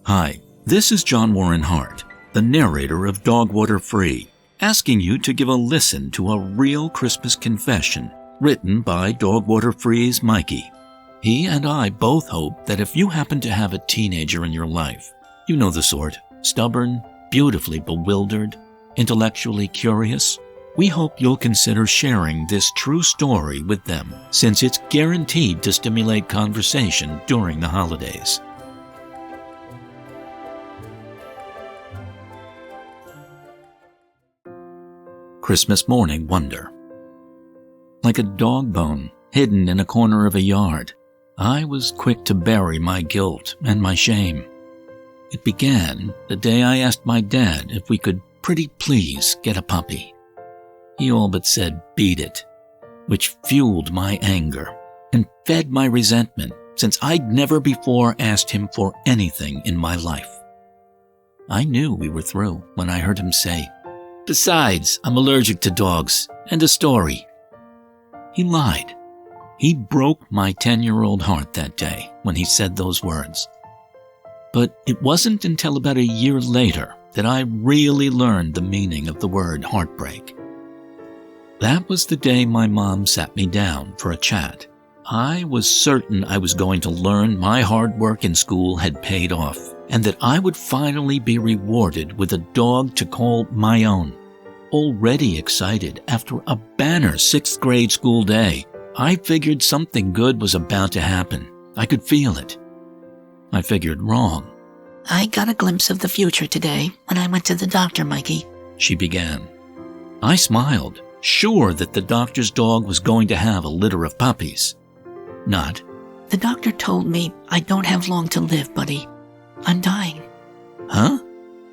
Hi, this is John Warren Hart, the narrator of Dogwater Free, asking you to give a listen to a real Christmas confession written by Dogwater Free's Mikey. He and I both hope that if you happen to have a teenager in your life, you know the sort, stubborn, beautifully bewildered, intellectually curious, we hope you'll consider sharing this true story with them, since it's guaranteed to stimulate conversation during the holidays. Christmas Morning Wonder. Like a dog bone hidden in a corner of a yard, I was quick to bury my guilt and my shame. It began the day I asked my dad if we could pretty please get a puppy. He all but said, "Beat it," which fueled my anger and fed my resentment since I'd never before asked him for anything in my life. I knew we were through when I heard him say, "Besides, I'm allergic to dogs, and a story." He lied. He broke my 10-year-old heart that day when he said those words. But it wasn't until about a year later that I really learned the meaning of the word heartbreak. That was the day my mom sat me down for a chat. I was certain I was going to learn my hard work in school had paid off, and that I would finally be rewarded with a dog to call my own. Already excited after a banner 6th grade school day, I figured something good was about to happen. I could feel it. I figured wrong. "I got a glimpse of the future today when I went to the doctor, Mikey," she began. I smiled, sure that the doctor's dog was going to have a litter of puppies. Not, "The doctor told me I don't have long to live, buddy. I'm dying." "Huh?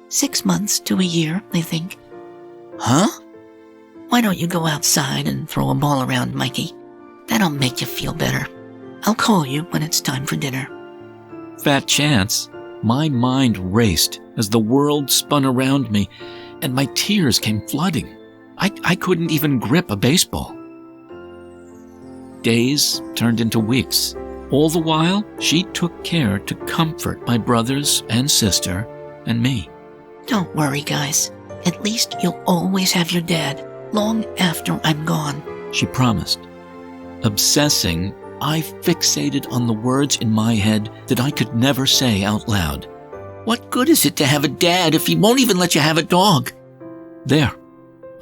6 months to a year, they think." Huh?" "Why don't you go outside and throw a ball around, Mikey? That'll make you feel better. I'll call you when it's time for dinner." Fat chance. My mind raced as the world spun around me, and my tears came flooding. I couldn't even grip a baseball. Days turned into weeks. All the while, she took care to comfort my brothers and sister and me. "Don't worry, guys. At least you'll always have your dad, long after I'm gone," she promised. Obsessing, I fixated on the words in my head that I could never say out loud. "What good is it to have a dad if he won't even let you have a dog?" There,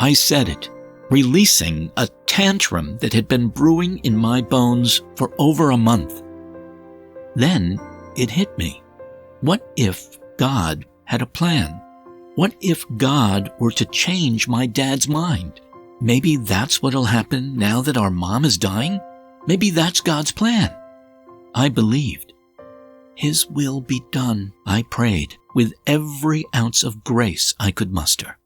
I said it, releasing a tantrum that had been brewing in my bones for over a month. Then it hit me. What if God had a plan? What if God were to change my dad's mind? Maybe that's what'll happen now that our mom is dying? Maybe that's God's plan. I believed. His will be done, I prayed, with every ounce of grace I could muster.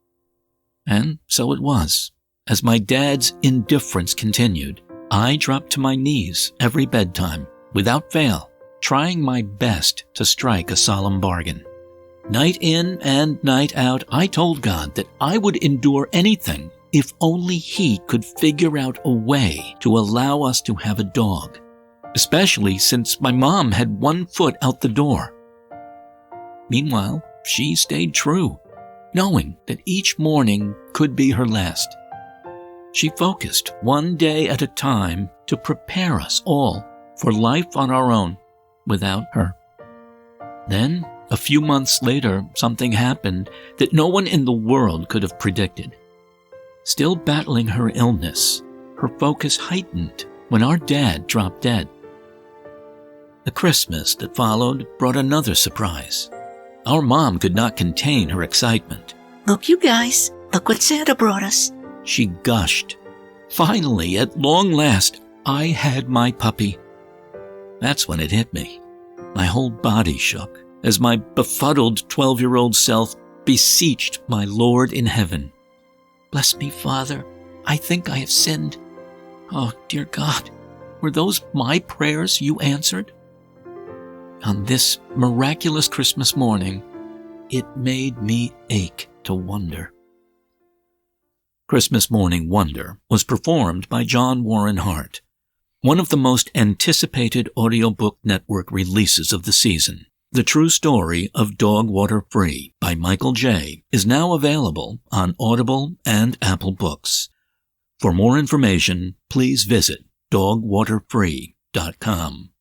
And so it was. As my dad's indifference continued, I dropped to my knees every bedtime, without fail, trying my best to strike a solemn bargain. Night in and night out, I told God that I would endure anything if only He could figure out a way to allow us to have a dog, especially since my mom had one foot out the door. Meanwhile, she stayed true, knowing that each morning could be her last. She focused one day at a time to prepare us all for life on our own without her. Then, a few months later, something happened that no one in the world could have predicted. Still battling her illness, her focus heightened when our dad dropped dead. The Christmas that followed brought another surprise. Our mom could not contain her excitement. "Look, you guys, look what Santa brought us," she gushed. Finally, at long last, I had my puppy. That's when it hit me. My whole body shook as my befuddled 12-year-old self beseeched my Lord in heaven. "Bless me, Father. I think I have sinned. Oh, dear God, were those my prayers you answered?" On this miraculous Christmas morning, it made me ache to wonder. Christmas Morning Wonder was performed by John Warren Hart, one of the most anticipated audiobook network releases of the season, The True Story of Dog Water Free by Michael J. is now available on Audible and Apple Books. For more information, please visit dogwaterfree.com.